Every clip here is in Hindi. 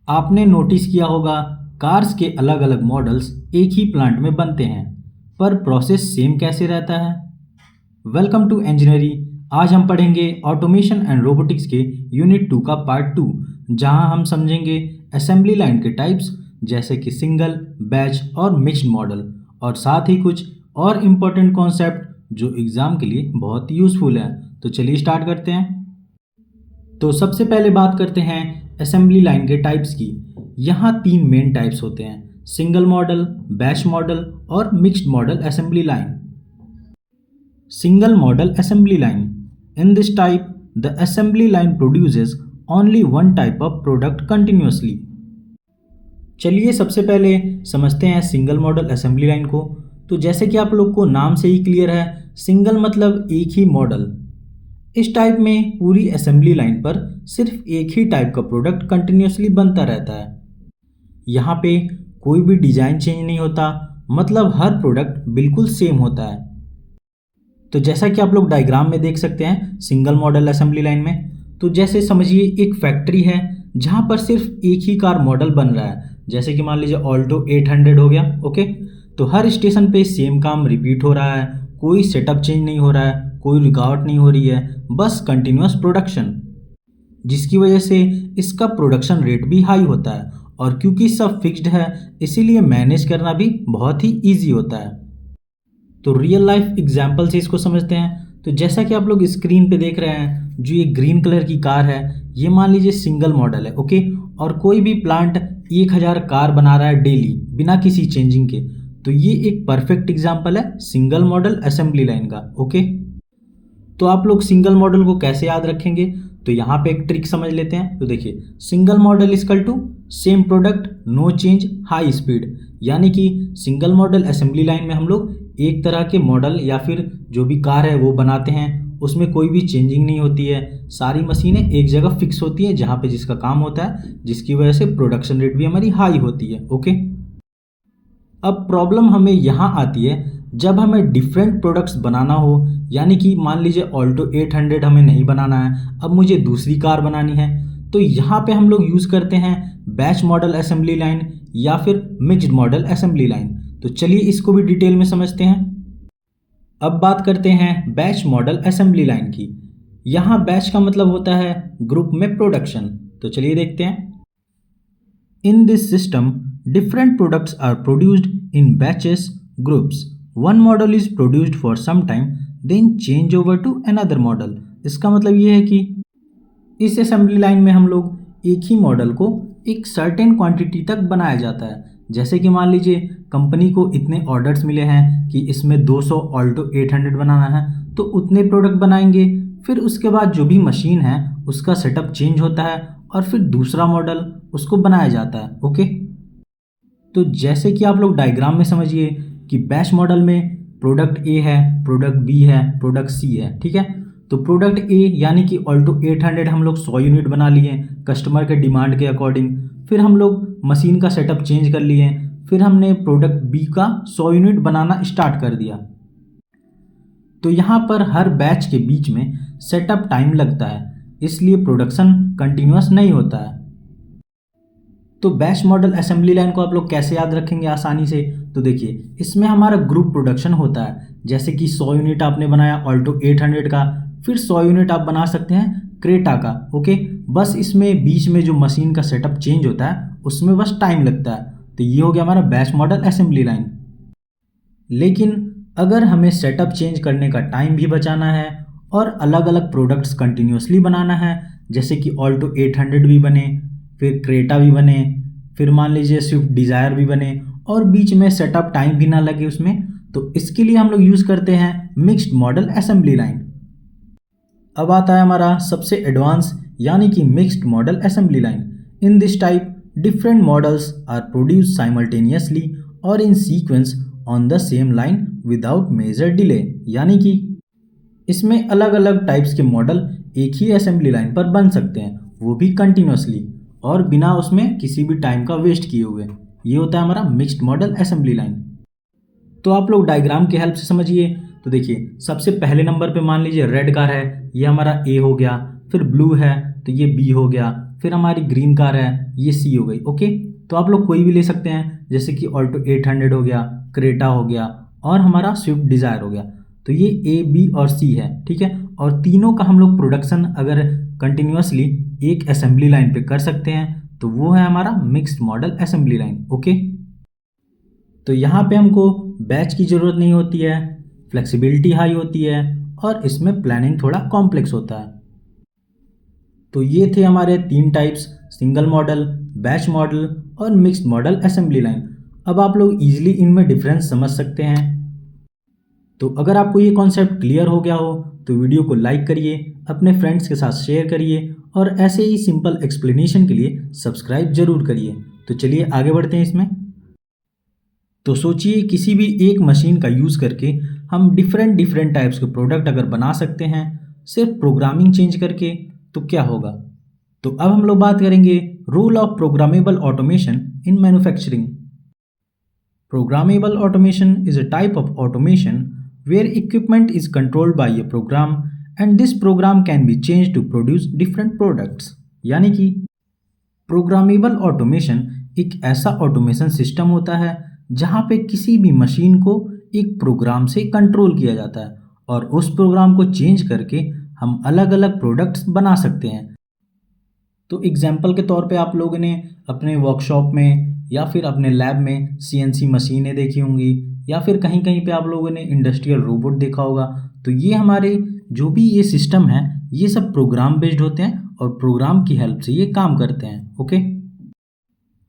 आपने नोटिस किया होगा, कार्स के अलग अलग मॉडल्स एक ही प्लांट में बनते हैं, पर प्रोसेस सेम कैसे रहता है। Welcome to engineering. आज हम पढ़ेंगे ऑटोमेशन एंड रोबोटिक्स के यूनिट 2 का पार्ट 2, जहां हम समझेंगे असेंबली लाइन के टाइप्स जैसे कि सिंगल, बैच और मिक्स्ड मॉडल, और साथ ही कुछ और इम्पोर्टेंट कॉन्सेप्ट जो एग्ज़ाम के लिए बहुत यूज़फुल है। तो चलिए स्टार्ट करते हैं। तो सबसे पहले बात करते हैं असेंबली लाइन के टाइप्स की। यहाँ 3 मेन टाइप्स होते हैं: सिंगल मॉडल, बैच मॉडल और mixed model assembly line. Single model assembly line: in this type the assembly line produces only one type of product continuously. चलिए सबसे पहले समझते हैं सिंगल मॉडल असेंबली लाइन को। तो जैसे कि आप लोग को नाम से ही क्लियर है, सिंगल मतलब एक ही मॉडल। इस टाइप में पूरी असेंबली लाइन पर सिर्फ एक ही टाइप का प्रोडक्ट कंटिन्यूअसली बनता रहता है। यहाँ पे कोई भी डिज़ाइन चेंज नहीं होता, मतलब हर प्रोडक्ट बिल्कुल सेम होता है। तो जैसा कि आप लोग डायग्राम में देख सकते हैं सिंगल मॉडल असेंबली लाइन में, तो जैसे समझिए एक फैक्ट्री है जहाँ पर सिर्फ एक ही कार मॉडल बन रहा है। जैसे कि मान लीजिए ऑल्टो 800 हो गया, ओके। तो हर स्टेशन पे सेम काम रिपीट हो रहा है, कोई सेटअप चेंज नहीं हो रहा है, कोई रुकावट नहीं हो रही है, बस कंटिन्यूअस प्रोडक्शन, जिसकी वजह से इसका प्रोडक्शन रेट भी हाई होता है। और क्योंकि सब फिक्स्ड है, इसीलिए मैनेज करना भी बहुत ही ईजी होता है। तो रियल लाइफ एग्जाम्पल से इसको समझते हैं। तो जैसा कि आप लोग स्क्रीन पे देख रहे हैं, जो ये ग्रीन कलर की कार है, ये मान लीजिए सिंगल मॉडल है, ओके। और कोई भी प्लांट 1000 कार बना रहा है डेली बिना किसी चेंजिंग के। तो ये एक परफेक्ट एग्जाम्पल है सिंगल मॉडल असेंबली लाइन का, ओके। तो आप लोग सिंगल मॉडल को कैसे याद रखेंगे, तो यहाँ पे एक ट्रिक समझ लेते हैं। तो देखिए, single model equal to same product, no change, high speed. यानी कि सिंगल मॉडल असेंबली लाइन में हम लोग एक तरह के मॉडल या फिर जो भी कार है वो बनाते हैं, उसमें कोई भी चेंजिंग नहीं होती है, सारी मशीनें एक जगह फिक्स होती है जहाँ पे जिसका काम होता है, जिसकी वजह से प्रोडक्शन रेट भी हमारी हाई होती है, ओके। अब प्रॉब्लम हमें यहाँ आती है जब हमें डिफरेंट प्रोडक्ट्स बनाना हो। यानी कि मान लीजिए ऑल्टो 800 हमें नहीं बनाना है, अब मुझे दूसरी कार बनानी है। तो यहाँ पे हम लोग यूज़ करते हैं बैच मॉडल असेंबली लाइन या फिर मिक्स्ड मॉडल असेंबली लाइन। तो चलिए इसको भी डिटेल में समझते हैं। अब बात करते हैं बैच मॉडल असेंबली लाइन की। यहाँ बैच का मतलब होता है ग्रुप में प्रोडक्शन। तो चलिए देखते हैं। In this system, different products are produced in batches, groups. One model is produced for some time, then change over to another model. इसका मतलब ये है कि इस असेंबली लाइन में हम लोग एक ही मॉडल को एक सर्टेन क्वांटिटी तक बनाया जाता है। जैसे कि मान लीजिए कंपनी को इतने ऑर्डर्स मिले हैं कि इसमें 200 ऑल्टो 800 बनाना है, तो उतने प्रोडक्ट बनाएंगे। फिर उसके बाद जो भी मशीन है उसका सेटअप चेंज होता है और फिर दूसरा मॉडल उसको बनाया जाता है, ओके। तो जैसे कि आप लोग डायग्राम में समझिए कि बैच मॉडल में प्रोडक्ट ए है, प्रोडक्ट बी है, प्रोडक्ट सी है, ठीक है। तो प्रोडक्ट ए यानी कि ऑल्टो 800 हम लोग 100 यूनिट बना लिए कस्टमर के डिमांड के अकॉर्डिंग। फिर हम लोग मशीन का सेटअप चेंज कर लिए, फिर हमने प्रोडक्ट बी का 100 यूनिट बनाना स्टार्ट कर दिया। तो यहाँ पर हर बैच के बीच में सेटअप टाइम लगता है, इसलिए प्रोडक्शन कंटिन्यूअस नहीं होता है। तो बैच मॉडल असेंबली लाइन को आप लोग कैसे याद रखेंगे आसानी से, तो देखिए इसमें हमारा ग्रुप प्रोडक्शन होता है। जैसे कि 100 यूनिट आपने बनाया ऑल्टो 800 का, फिर 100 यूनिट आप बना सकते हैं क्रेटा का, ओके। बस इसमें बीच में जो मशीन का सेटअप चेंज होता है उसमें बस टाइम लगता है। तो ये हो गया हमारा बैच मॉडल असेंबली लाइन। लेकिन अगर हमें सेटअप चेंज करने का टाइम भी बचाना है और अलग अलग प्रोडक्ट्स कंटिन्यूअसली बनाना है, जैसे कि ऑल्टो 800 भी बने, फिर क्रेटा भी बने, फिर मान लीजिए स्विफ्ट डिज़ायर भी बने, और बीच में सेटअप टाइम भी ना लगे उसमें, तो इसके लिए हम लोग यूज़ करते हैं मिक्स्ड मॉडल असेंबली लाइन। अब आता है हमारा सबसे एडवांस यानी कि mixed model assembly line. In this type different models are produce simultaneously और in sequence on the same line without major delay. यानी कि इसमें अलग अलग टाइप्स के मॉडल एक ही असेंबली लाइन पर बन सकते हैं, वो भी कंटिन्यूअसली और बिना उसमें किसी भी टाइम का वेस्ट किए हुए। ये होता है हमारा मिक्स्ड मॉडल असेंबली लाइन। तो आप लोग डायग्राम की हेल्प से समझिए। तो देखिए सबसे पहले नंबर पे मान लीजिए रेड कार है, ये हमारा ए हो गया, फिर ब्लू है तो ये बी हो गया, फिर हमारी ग्रीन कार है, ये सी हो गई। ओके, तो आप लोग कोई भी ले सकते हैं, जैसे कि ऑल्टो 800 हो गया, क्रेटा हो गया और हमारा स्विफ्ट डिज़ायर हो गया। तो ये ए, बी और सी है, ठीक है। और तीनों का हम लोग प्रोडक्शन अगर कंटिन्यूसली एक असेंबली लाइन पे कर सकते हैं तो वो है हमारा mixed model assembly line. Okay, तो यहाँ पे हमको बैच की ज़रूरत नहीं होती है, फ्लेक्सिबिलिटी हाई होती है और इसमें प्लानिंग थोड़ा कॉम्प्लेक्स होता है। तो ये थे हमारे 3 types, single model, batch model और मिक्स्ड मॉडल असेंबली लाइन। अब आप लोग इजीली इनमें डिफरेंस समझ सकते हैं। तो अगर आपको ये कॉन्सेप्ट क्लियर हो गया हो तो वीडियो को लाइक करिए, अपने फ्रेंड्स के साथ शेयर करिए और ऐसे ही सिंपल एक्सप्लेनेशन के लिए सब्सक्राइब जरूर करिए। तो चलिए आगे बढ़ते हैं इसमें। तो सोचिए किसी भी एक मशीन का यूज़ करके हम डिफरेंट टाइप्स के प्रोडक्ट अगर बना सकते हैं सिर्फ प्रोग्रामिंग चेंज करके, तो क्या होगा। तो अब हम लोग बात करेंगे role of programmable automation in manufacturing. Programmable automation is a type of automation where equipment is controlled by a program and this program can be changed to produce different products। यानी कि प्रोग्रामेबल ऑटोमेशन एक ऐसा ऑटोमेशन सिस्टम होता है जहाँ पे किसी भी मशीन को एक प्रोग्राम से कंट्रोल किया जाता है और उस प्रोग्राम को चेंज करके हम अलग अलग प्रोडक्ट्स बना सकते हैं। तो एग्जाम्पल के तौर पे आप लोगों ने अपने वर्कशॉप में या फिर अपने लैब में सीएनसी मशीनें देखी होंगी या फिर कहीं कहीं पे आप लोगों ने इंडस्ट्रियल रोबोट देखा होगा। तो ये हमारे जो भी ये सिस्टम है ये सब प्रोग्राम बेस्ड होते हैं और प्रोग्राम की हेल्प से ये काम करते हैं। Okay,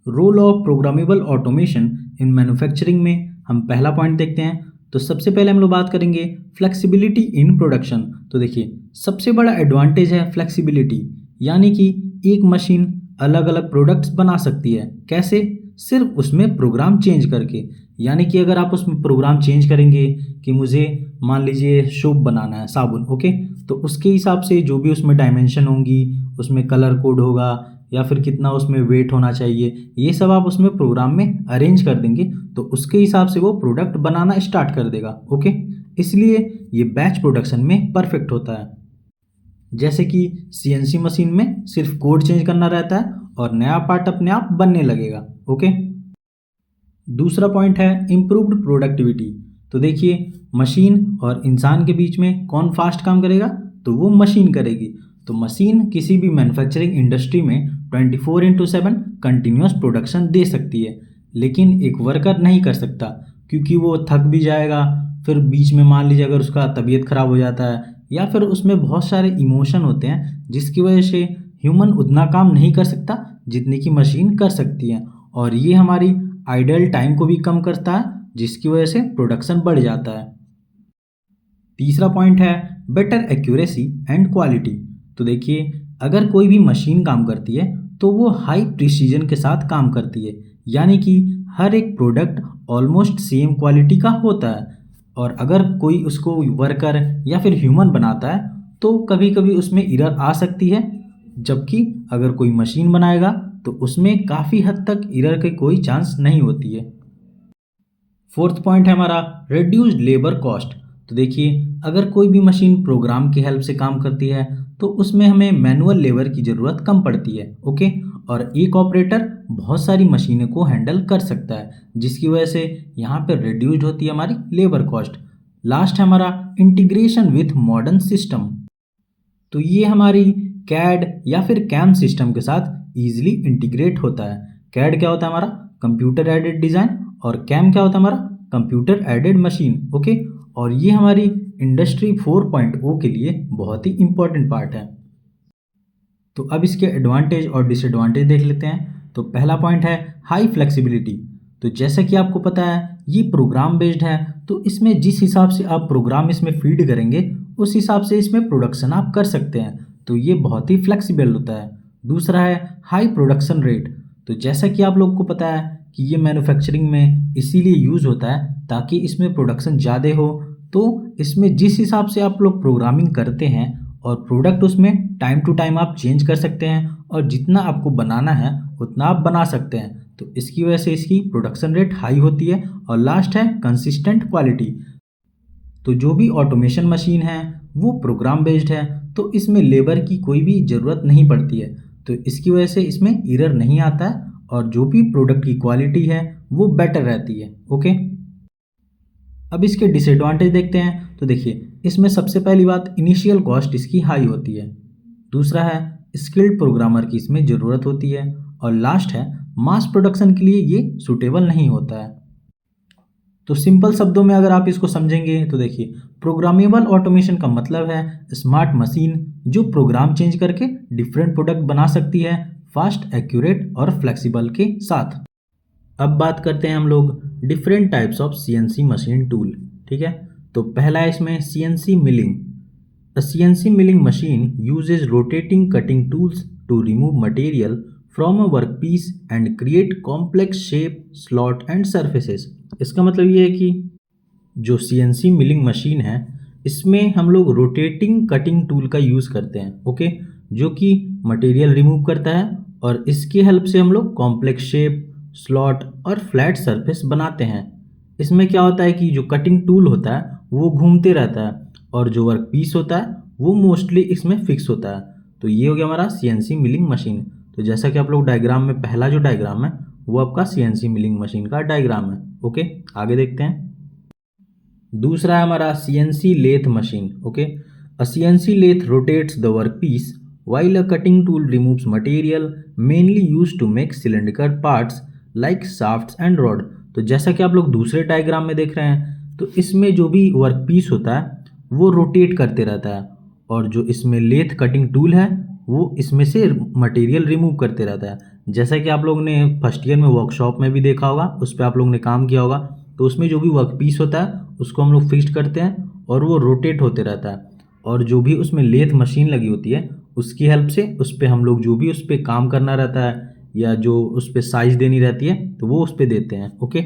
role of programmable automation in manufacturing में हम पहला पॉइंट देखते हैं। तो सबसे पहले हम लोग बात करेंगे फ्लेक्सिबिलिटी इन प्रोडक्शन। तो देखिए सबसे बड़ा एडवांटेज है फ्लेक्सिबिलिटी, यानी कि एक मशीन अलग अलग प्रोडक्ट्स बना सकती है। कैसे? सिर्फ उसमें प्रोग्राम चेंज करके। यानी कि अगर आप उसमें प्रोग्राम चेंज करेंगे कि मुझे मान लीजिए सोप बनाना है, साबुन, ओके, तो उसके हिसाब से जो भी उसमें डायमेंशन होंगी, उसमें कलर कोड होगा या फिर कितना उसमें वेट होना चाहिए, ये सब आप उसमें प्रोग्राम में अरेंज कर देंगे तो उसके हिसाब से वो प्रोडक्ट बनाना स्टार्ट कर देगा। ओके, इसलिए ये बैच प्रोडक्शन में परफेक्ट होता है। जैसे कि सीएनसी मशीन में सिर्फ कोड चेंज करना रहता है और नया पार्ट अपने आप बनने लगेगा। ओके, दूसरा पॉइंट है इम्प्रूव्ड प्रोडक्टिविटी। तो देखिए मशीन और इंसान के बीच में कौन फास्ट काम करेगा, तो वो मशीन करेगी। तो मशीन किसी भी मैन्युफैक्चरिंग इंडस्ट्री में 24/7 कंटिन्यूस प्रोडक्शन दे सकती है, लेकिन एक वर्कर नहीं कर सकता क्योंकि वो थक भी जाएगा। फिर बीच में मान लीजिए अगर उसका तबीयत खराब हो जाता है या फिर उसमें बहुत सारे इमोशन होते हैं जिसकी वजह से ह्यूमन उतना काम नहीं कर सकता जितने की मशीन कर सकती है, और ये हमारी आइडल टाइम को भी कम करता है जिसकी वजह से प्रोडक्शन बढ़ जाता है। तीसरा पॉइंट है बेटर एक्यूरेसी एंड क्वालिटी। तो देखिए अगर कोई भी मशीन काम करती है तो वो हाई प्रिसीजन के साथ काम करती है, यानी कि हर एक प्रोडक्ट ऑलमोस्ट सेम क्वालिटी का होता है। और अगर कोई उसको वर्कर या फिर ह्यूमन बनाता है तो कभी कभी उसमें एरर आ सकती है, जबकि अगर कोई मशीन बनाएगा तो उसमें काफ़ी हद तक एरर के कोई चांस नहीं होती है। फोर्थ पॉइंट है हमारा रिड्यूस्ड लेबर कॉस्ट। तो देखिए अगर कोई भी मशीन प्रोग्राम की हेल्प से काम करती है तो उसमें हमें मैनुअल लेबर की ज़रूरत कम पड़ती है। ओके, और एक ऑपरेटर बहुत सारी मशीनों को हैंडल कर सकता है जिसकी वजह से यहाँ पर रिड्यूस्ड होती है हमारी लेबर कॉस्ट। लास्ट है हमारा इंटीग्रेशन विथ मॉडर्न सिस्टम। तो ये हमारी कैड या फिर कैम सिस्टम के साथ ईजिली इंटीग्रेट होता है। कैड क्या होता है हमारा कंप्यूटर एडेड डिज़ाइन और कैम क्या होता है हमारा कंप्यूटर एडेड मशीन। ओके, और ये हमारी इंडस्ट्री 4.0 के लिए बहुत ही इंपॉर्टेंट पार्ट है। तो अब इसके एडवांटेज और डिसएडवांटेज देख लेते हैं। तो पहला पॉइंट है हाई फ्लेक्सिबिलिटी। तो जैसा कि आपको पता है ये प्रोग्राम बेस्ड है, तो इसमें जिस हिसाब से आप प्रोग्राम इसमें फीड करेंगे उस हिसाब से इसमें प्रोडक्शन आप कर सकते हैं, तो ये बहुत ही फ्लेक्सिबल होता है। दूसरा है हाई प्रोडक्शन रेट। तो जैसा कि आप लोग को पता है कि ये मैन्युफैक्चरिंग में इसीलिए यूज़ होता है ताकि इसमें प्रोडक्शन ज़्यादा हो, तो इसमें जिस हिसाब से आप लोग प्रोग्रामिंग करते हैं और प्रोडक्ट उसमें टाइम टू टाइम आप चेंज कर सकते हैं और जितना आपको बनाना है उतना आप बना सकते हैं, तो इसकी वजह से इसकी प्रोडक्शन रेट हाई होती है। और लास्ट है कंसिस्टेंट क्वालिटी। तो जो भी ऑटोमेशन मशीन है वो प्रोग्राम बेस्ड है, तो इसमें लेबर की कोई भी ज़रूरत नहीं पड़ती है। तो इसकी वजह से इसमें एरर नहीं आता है और जो भी प्रोडक्ट की क्वालिटी है वो बेटर रहती है। ओके, अब इसके डिसएडवांटेज देखते हैं। तो देखिए, इसमें सबसे पहली बात, इनिशियल कॉस्ट इसकी हाई होती है। दूसरा है, स्किल्ड प्रोग्रामर की इसमें ज़रूरत होती है। और लास्ट है, मास प्रोडक्शन के लिए ये सूटेबल नहीं होता है। तो सिंपल शब्दों में अगर आप इसको समझेंगे तो देखिए, प्रोग्रामेबल ऑटोमेशन का मतलब है स्मार्ट मशीन जो प्रोग्राम चेंज करके डिफरेंट प्रोडक्ट बना सकती है, फास्ट, एक्यूरेट और फ्लेक्सिबल के साथ। अब बात करते हैं हम लोग different types of CNC machine tool. ठीक है, तो पहला है इसमें CNC milling. A CNC milling machine uses rotating cutting tools to remove material from a workpiece and create complex shape, slot and surfaces। इसका मतलब ये है कि जो CNC मिलिंग मशीन है इसमें हम लोग रोटेटिंग कटिंग टूल का यूज़ करते हैं। ओके, जो कि मटेरियल रिमूव करता है और इसकी हेल्प से हम लोग कॉम्प्लेक्स शेप, स्लॉट और फ्लैट सरफेस बनाते हैं। इसमें क्या होता है कि जो कटिंग टूल होता है वो घूमते रहता है और जो वर्क पीस होता है वो मोस्टली इसमें फिक्स होता है। तो ये हो गया हमारा सीएनसी मिलिंग मशीन। तो जैसा कि आप लोग डायग्राम में, पहला जो डायग्राम है वो आपका सीएनसी मिलिंग मशीन का डायग्राम है। ओके, आगे देखते हैं। दूसरा है हमारा CNC lathe machine. Okay, a CNC lathe rotates the work piece while a cutting tool removes material mainly used to make cylindrical parts like shafts and rod। तो जैसा कि आप लोग दूसरे डायग्राम में देख रहे हैं, तो इसमें जो भी वर्क पीस होता है वो रोटेट करते रहता है और जो इसमें लेथ कटिंग टूल है वो इसमें से मटेरियल रिमूव करते रहता है। जैसा कि आप लोग ने फर्स्ट ईयर में वर्कशॉप में भी देखा होगा, उस पर आप लोग ने काम किया होगा, तो उसमें जो भी वर्क पीस होता है उसको हम लोग फिक्स करते हैं और वो रोटेट होते रहता है। और जो भी उसमें लेथ मशीन लगी होती है उसकी हेल्प से उस पर हम लोग जो भी उस पर काम करना रहता है या जो उस पर साइज देनी रहती है तो वो उस पर देते हैं। ओके,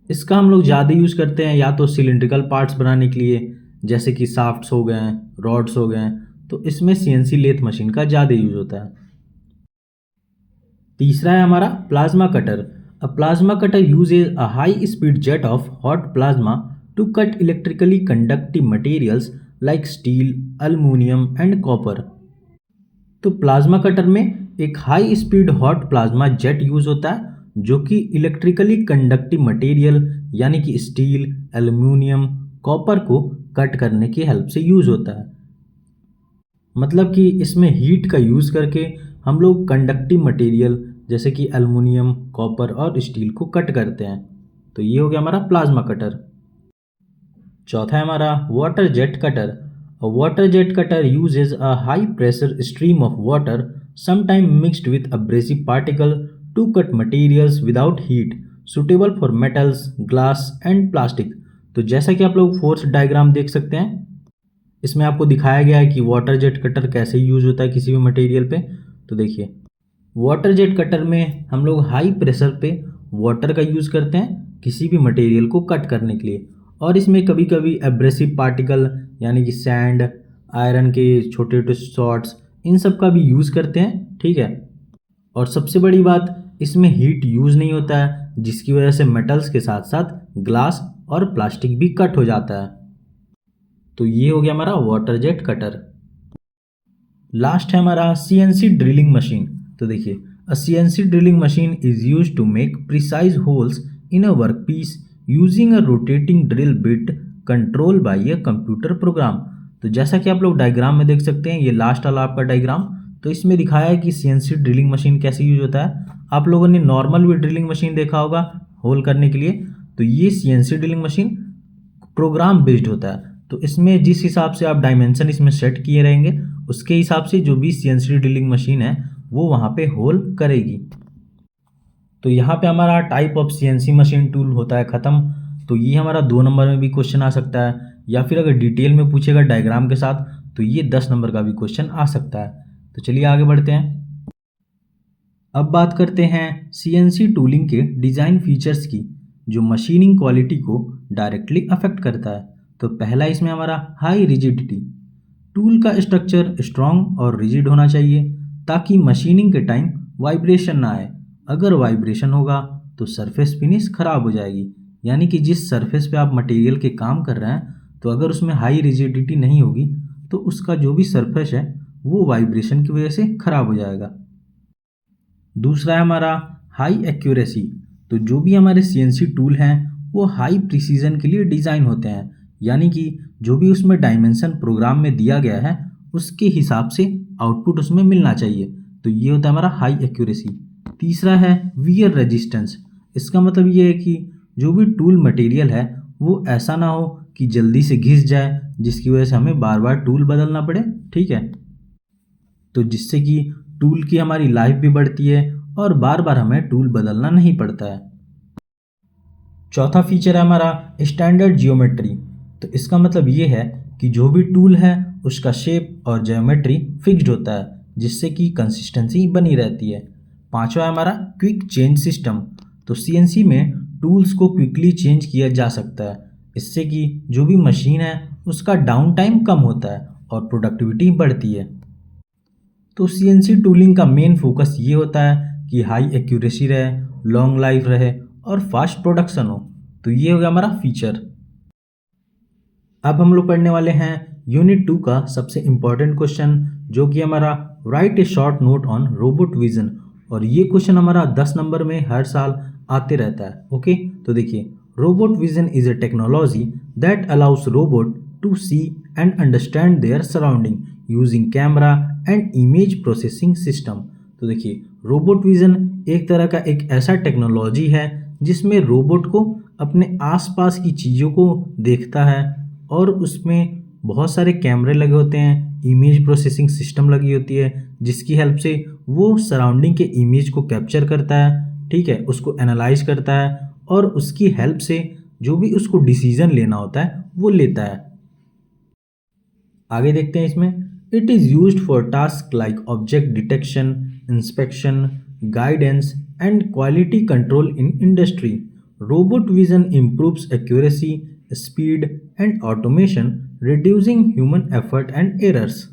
इसका हम लोग ज़्यादा यूज़ करते हैं या तो सिलिंड्रिकल पार्ट्स बनाने के लिए, जैसे कि शाफ्ट्स हो गए हैं, रॉड्स हो गए हैं, तो इसमें सीएनसी लेथ मशीन का ज़्यादा यूज़ होता है। तीसरा है हमारा plasma cutter. A plasma cutter uses a high speed jet of hot plasma to cut electrically conductive materials like steel, aluminium and copper. तो प्लाज्मा कटर में एक high speed hot plasma jet use होता है जो कि इलेक्ट्रिकली कंडक्टिव मटेरियल यानी कि स्टील, एल्युमिनियम, कॉपर को कट करने की हेल्प से यूज होता है। मतलब कि इसमें हीट का यूज़ करके हम लोग कंडक्टिव मटेरियल जैसे कि एल्युमिनियम, कॉपर और स्टील को कट करते हैं। तो ये हो गया हमारा प्लाज्मा कटर। चौथा है हमारा water jet cutter. A water jet cutter uses a high pressure stream of water sometime mixed with abrasive particle to cut materials without heat suitable for metals, glass and plastic। तो जैसा कि आप लोग फोर्थ डायग्राम देख सकते हैं, इसमें आपको दिखाया गया है कि वाटर जेट कटर कैसे यूज होता है किसी भी मटेरियल पे। तो देखिए, वाटर जेट कटर में हम लोग हाई प्रेशर पे वाटर का यूज़ करते हैं किसी भी मटेरियल को कट करने के लिए, और इसमें कभी कभी एब्रेसिव पार्टिकल यानी कि सैंड, आयरन के छोटे छोटे शॉर्ट्स, इन सब का भी यूज़ करते हैं। ठीक है, और सबसे बड़ी बात, इसमें हीट यूज़ नहीं होता है जिसकी वजह से मेटल्स के साथ साथ ग्लास और प्लास्टिक भी कट हो जाता है। तो ये हो गया हमारा वाटर जेट कटर। लास्ट है हमारा सीएनसी ड्रिलिंग मशीन। तो देखिए, a CNC drilling machine is use to make precise holes in a work piece using a rotating drill bit control by a computer program. तो जैसा कि आप लोग डायग्राम में देख सकते हैं, ये लास्ट वाला आपका डायग्राम, तो इसमें दिखाया है कि सीएनसी ड्रिलिंग मशीन कैसे यूज होता है। आप लोगों ने नॉर्मल भी ड्रिलिंग मशीन देखा होगा होल करने के लिए, तो ये CNC drilling machine program based होता है। तो इसमें जिस हिसाब से आप डायमेंशन इसमें सेट किए रहेंगे उसके हिसाब से जो भी सीएनसी ड्रिलिंग मशीन है वो वहाँ पे होल करेगी। तो यहाँ पे हमारा type of CNC machine tool होता है ख़त्म। तो ये हमारा 2 नंबर में भी क्वेश्चन आ सकता है, या फिर अगर डिटेल में पूछेगा डायग्राम के साथ तो ये 10 नंबर का भी क्वेश्चन आ सकता है। तो चलिए आगे बढ़ते हैं। अब बात करते हैं सीएनसी टूलिंग के डिज़ाइन फीचर्स की जो मशीनिंग क्वालिटी को डायरेक्टली अफेक्ट करता है। तो पहला इसमें हमारा हाई रिजिडिटी। टूल का स्ट्रक्चर स्ट्रॉन्ग और रिजिड होना चाहिए ताकि मशीनिंग के टाइम वाइब्रेशन ना आए। अगर वाइब्रेशन होगा तो सरफेस फिनिश खराब हो जाएगी, यानी कि जिस सरफेस पे आप मटेरियल के काम कर रहे हैं तो अगर उसमें हाई रिजिडिटी नहीं होगी तो उसका जो भी सरफेस है वो वाइब्रेशन की वजह से खराब हो जाएगा। दूसरा है हमारा हाई एक्यूरेसी। तो जो भी हमारे सीएनसी टूल हैं वो हाई प्रिसीजन के लिए डिज़ाइन होते हैं, यानी कि जो भी उसमें डायमेंशन प्रोग्राम में दिया गया है उसके हिसाब से आउटपुट उसमें मिलना चाहिए। तो ये होता है हमारा हाई एक्यूरेसी। तीसरा है वियर रेजिस्टेंस। इसका मतलब ये है कि जो भी टूल मटेरियल है वो ऐसा ना हो कि जल्दी से घिस जाए, जिसकी वजह से हमें बार बार टूल बदलना पड़े। ठीक है, तो जिससे कि टूल की हमारी लाइफ भी बढ़ती है और बार बार हमें टूल बदलना नहीं पड़ता है। चौथा फीचर है हमारा स्टैंडर्ड जियोमेट्री। तो इसका मतलब ये है कि जो भी टूल है उसका शेप और जियोमेट्री फिक्स्ड होता है, जिससे कि कंसिस्टेंसी बनी रहती है। पांचवा है हमारा क्विक चेंज सिस्टम। तो सीएनसी में टूल्स को क्विकली चेंज किया जा सकता है, इससे कि जो भी मशीन है उसका डाउन टाइम कम होता है और प्रोडक्टिविटी बढ़ती है। तो सीएनसी टूलिंग का मेन फोकस ये होता है कि हाई एक्यूरेसी रहे, लॉन्ग लाइफ रहे और फास्ट प्रोडक्शन हो। तो ये हो गया हमारा फीचर। अब हम लोग पढ़ने वाले हैं यूनिट 2 का सबसे इम्पोर्टेंट क्वेश्चन, जो कि हमारा right a short note on robot vision. और ये क्वेश्चन हमारा 10 नंबर में हर साल आते रहता है। ओके, तो देखिए, robot vision is a technology that allows robot to see and understand their surrounding using camera and image processing system. तो देखिए, रोबोट विजन एक तरह का एक ऐसा टेक्नोलॉजी है जिसमें रोबोट को अपने आसपास की चीज़ों को देखता है और उसमें बहुत सारे कैमरे लगे होते हैं, इमेज प्रोसेसिंग सिस्टम लगी होती है, जिसकी हेल्प से वो सराउंडिंग के इमेज को कैप्चर करता है। ठीक है, उसको एनालाइज करता है और उसकी हेल्प से जो भी उसको डिसीजन लेना होता है वो लेता है। आगे देखते हैं इसमें, it is used for task like object detection, inspection, guidance and quality control in industry. Robot vision improves accuracy, speed and automation, reducing human effort and errors.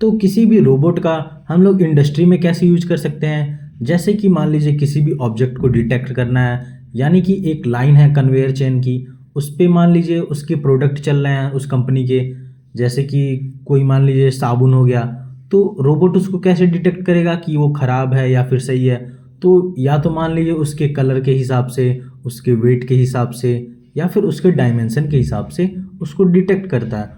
तो किसी भी रोबोट का हम लोग इंडस्ट्री में कैसे यूज कर सकते हैं? जैसे कि मान लीजिए किसी भी ऑब्जेक्ट को डिटेक्ट करना है, यानी कि एक लाइन है कन्वेयर चेन की, उस पे मान लीजिए उसके प्रोडक्ट चल रहे हैं उस कंपनी के, जैसे कि कोई मान लीजिए साबुन हो गया, तो रोबोट उसको कैसे डिटेक्ट करेगा कि वो ख़राब है या फिर सही है? तो या तो मान लीजिए उसके कलर के हिसाब से, उसके वेट के हिसाब से या फिर उसके डायमेंशन के हिसाब से उसको डिटेक्ट करता है।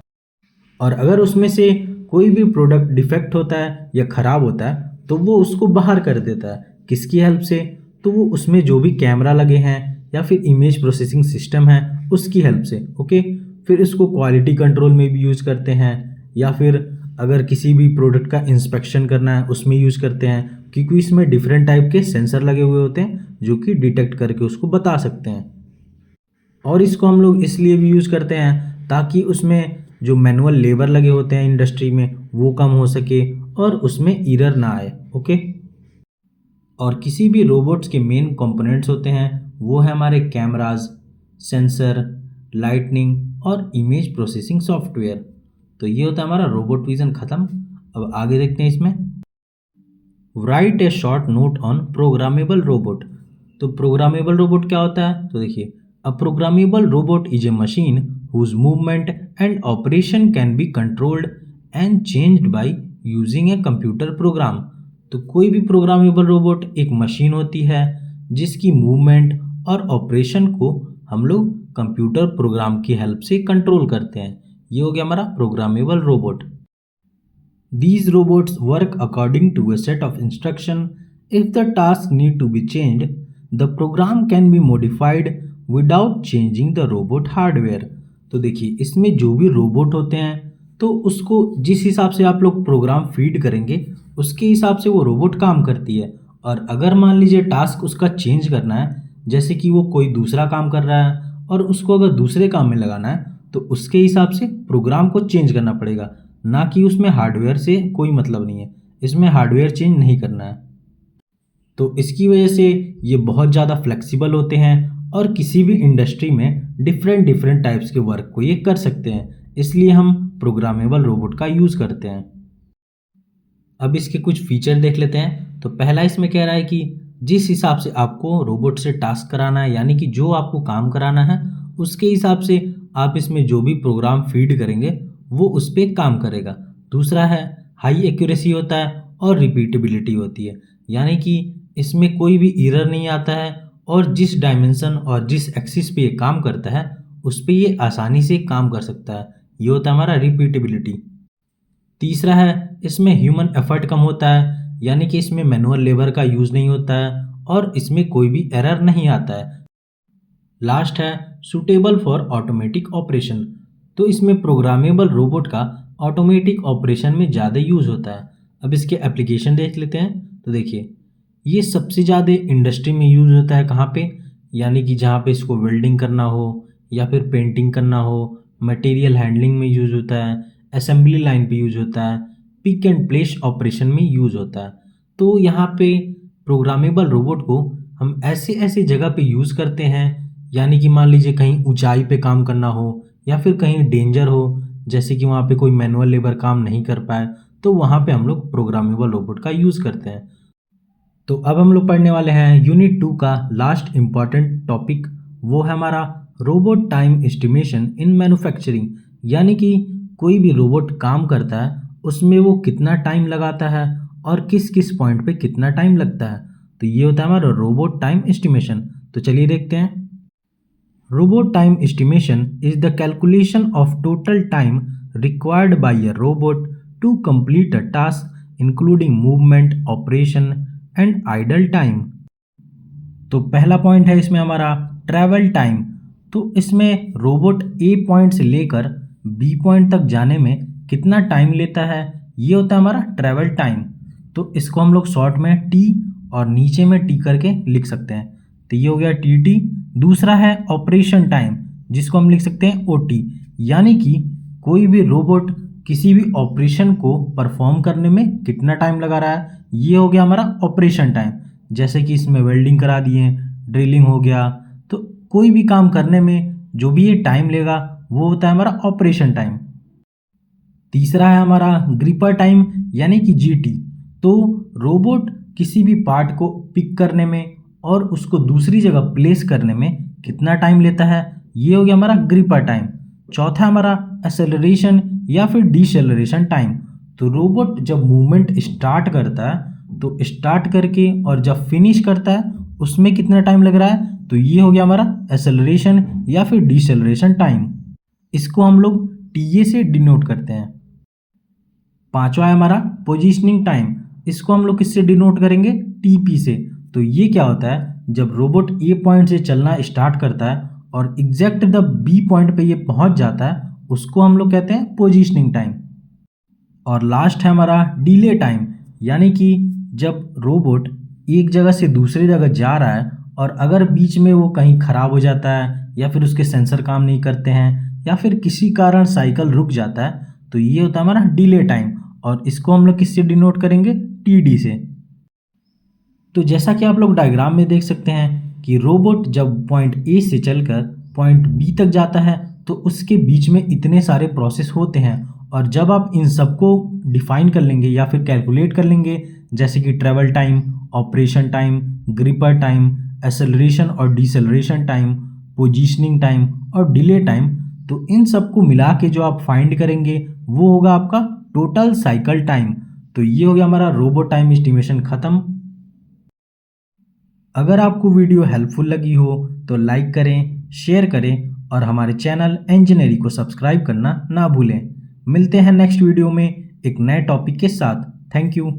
और अगर उसमें से कोई भी प्रोडक्ट डिफेक्ट होता है या ख़राब होता है तो वो उसको बाहर कर देता है। किसकी हेल्प से? तो वो उसमें जो भी कैमरा लगे हैं या फिर इमेज प्रोसेसिंग सिस्टम है उसकी हेल्प से। ओके, फिर इसको क्वालिटी कंट्रोल में भी यूज़ करते हैं, या फिर अगर किसी भी प्रोडक्ट का इंस्पेक्शन करना है उसमें यूज़ करते हैं, क्योंकि इसमें डिफरेंट टाइप के सेंसर लगे हुए होते हैं जो कि डिटेक्ट करके उसको बता सकते हैं। और इसको हम लोग इसलिए भी यूज़ करते हैं ताकि उसमें जो मैनुअल लेबर लगे होते हैं इंडस्ट्री में वो कम हो सके और उसमें एरर ना आए। ओके, और किसी भी रोबोट्स के मेन कंपोनेंट्स होते हैं वो है हमारे कैमराज, सेंसर, लाइटनिंग और इमेज प्रोसेसिंग सॉफ्टवेयर। तो ये होता है हमारा रोबोट विजन ख़त्म। अब आगे देखते हैं इसमें, write a short note on programmable robot. तो प्रोग्रामेबल रोबोट क्या होता है? तो देखिए, a programmable robot is a machine whose movement and operation can be controlled and changed by using a computer program. तो कोई भी प्रोग्रामेबल रोबोट एक मशीन होती है जिसकी मूवमेंट और ऑपरेशन को हम लोग कंप्यूटर प्रोग्राम की हेल्प से कंट्रोल करते हैं। ये हो गया हमारा programmable robot. These robots work according to a set of instruction. If the task need to be changed, the program can be modified without changing the robot hardware. तो देखिए, इसमें जो भी रोबोट होते हैं तो उसको जिस हिसाब से आप लोग प्रोग्राम फीड करेंगे उसके हिसाब से वो रोबोट काम करती है। और अगर मान लीजिए टास्क उसका चेंज करना है, जैसे कि वो कोई दूसरा काम कर रहा है और उसको अगर दूसरे काम में लगाना है, तो उसके हिसाब से प्रोग्राम को चेंज करना पड़ेगा, ना कि उसमें हार्डवेयर से कोई मतलब नहीं है, इसमें हार्डवेयर चेंज नहीं करना है। तो इसकी वजह से ये बहुत ज़्यादा फ्लेक्सिबल होते हैं और किसी भी इंडस्ट्री में डिफरेंट डिफरेंट टाइप्स के वर्क को ये कर सकते हैं, इसलिए हम प्रोग्रामेबल रोबोट का यूज़ करते हैं। अब इसके कुछ फीचर देख लेते हैं। तो पहला इसमें कह रहा है कि जिस हिसाब से आपको रोबोट से टास्क कराना है, यानी कि जो आपको काम कराना है उसके हिसाब से आप इसमें जो भी प्रोग्राम फीड करेंगे वो उस पर काम करेगा। दूसरा है हाई एक्यूरेसी होता है और रिपीटेबिलिटी होती है, यानी कि इसमें कोई भी एरर नहीं आता है और जिस डायमेंशन और जिस एक्सिस पे ये काम करता है उस पे ये आसानी से काम कर सकता है। ये होता है हमारा रिपीटेबिलिटी। तीसरा है इसमें ह्यूमन एफर्ट कम होता है, यानी कि इसमें मैनुअल लेबर का यूज़ नहीं होता है और इसमें कोई भी एरर नहीं आता है। लास्ट है सूटेबल फॉर ऑटोमेटिक ऑपरेशन। तो इसमें प्रोग्रामेबल रोबोट का ऑटोमेटिक ऑपरेशन में ज़्यादा यूज़ होता है। अब इसके एप्लीकेशन देख लेते हैं। तो देखिए, ये सबसे ज़्यादा इंडस्ट्री में यूज़ होता है कहाँ पे, यानी कि जहाँ पे इसको वेल्डिंग करना हो या फिर पेंटिंग करना हो, मटेरियल हैंडलिंग में यूज़ होता है, असेंबली लाइन पे यूज़ होता है, पिक एंड प्लेस ऑपरेशन में यूज़ होता है। तो यहाँ पे प्रोग्रामेबल रोबोट को हम ऐसे ऐसे जगह पे यूज़ करते हैं, यानी कि मान लीजिए कहीं ऊंचाई पे काम करना हो या फिर कहीं डेंजर हो, जैसे कि वहाँ पे कोई मैनुअल लेबर काम नहीं कर पाए, तो वहाँ पे हम लोग प्रोग्रामेबल रोबोट का यूज़ करते हैं। तो अब हम लोग पढ़ने वाले हैं यूनिट 2 का लास्ट इम्पॉर्टेंट टॉपिक। वो है हमारा robot time estimation in manufacturing, यानी कि कोई भी रोबोट काम करता है उसमें वो कितना टाइम लगाता है और किस किस पॉइंट पे कितना टाइम लगता है। तो ये होता है हमारा रोबोट टाइम एस्टिमेशन। तो चलिए देखते हैं। Robot time estimation is the calculation of total time required by a robot to complete a task, including movement, operation and idle time। तो पहला पॉइंट है इसमें हमारा ट्रैवल टाइम। तो इसमें रोबोट ए पॉइंट से लेकर बी पॉइंट तक जाने में कितना टाइम लेता है, ये होता है हमारा ट्रैवल टाइम। तो इसको हम लोग शॉर्ट में टी और नीचे में टी करके लिख सकते हैं। तो ये हो गया टी टी। दूसरा है ऑपरेशन टाइम, जिसको हम लिख सकते हैं ओ टी, यानी कि कोई भी रोबोट किसी भी ऑपरेशन को परफॉर्म करने में कितना टाइम लगा रहा है, ये हो गया हमारा ऑपरेशन टाइम। जैसे कि इसमें वेल्डिंग करा दिए, ड्रिलिंग हो गया, तो कोई भी काम करने में जो भी ये टाइम लेगा वो होता है हमारा ऑपरेशन टाइम। तीसरा है हमारा ग्रिपर टाइम, यानी कि जीटी। तो रोबोट किसी भी पार्ट को पिक करने में और उसको दूसरी जगह प्लेस करने में कितना टाइम लेता है, ये हो गया हमारा ग्रिपर टाइम। चौथा हमारा एक्सेलरेशन या फिर डिसेलरेशन टाइम। तो रोबोट जब मूवमेंट स्टार्ट करता है तो स्टार्ट करके और जब फिनिश करता है उसमें कितना टाइम लग रहा है, तो ये हो गया हमारा एक्सेलरेशन या फिर डिसेलरेशन टाइम। इसको हम लोग टीए से डिनोट करते हैं। पांचवा है हमारा पोजीशनिंग टाइम। इसको हम लोग किससे डिनोट करेंगे, टीपी से। तो ये क्या होता है, जब रोबोट ए पॉइंट से चलना स्टार्ट करता है और एग्जैक्ट द बी पॉइंट पे ये पहुंच जाता है, उसको हम लोग कहते हैं पोजीशनिंग टाइम। और लास्ट है हमारा डिले टाइम, यानी कि जब रोबोट एक जगह से दूसरी जगह जा रहा है और अगर बीच में वो कहीं ख़राब हो जाता है या फिर उसके सेंसर काम नहीं करते हैं या फिर किसी कारण साइकिल रुक जाता है, तो ये होता है हमारा डिले टाइम। और इसको हम लोग किससे डिनोट करेंगे, टीडी से। तो जैसा कि आप लोग डायग्राम में देख सकते हैं कि रोबोट जब पॉइंट ए से चलकर पॉइंट बी तक जाता है तो उसके बीच में इतने सारे प्रोसेस होते हैं, और जब आप इन सबको डिफाइन कर लेंगे या फिर कैलकुलेट कर लेंगे, जैसे कि travel time, operation time, gripper time, acceleration और डिसेलरेशन टाइम, पोजीशनिंग टाइम और डिले टाइम, तो इन सबको मिला के जो आप फाइंड करेंगे वो होगा आपका टोटल साइकिल टाइम। तो ये हो गया हमारा रोबोट टाइम एस्टिमेशन ख़त्म। अगर आपको वीडियो हेल्पफुल लगी हो तो लाइक करें, शेयर करें और हमारे चैनल इंजीनियरी को सब्सक्राइब करना ना भूलें। मिलते हैं नेक्स्ट वीडियो में एक नए टॉपिक के साथ। Thank you.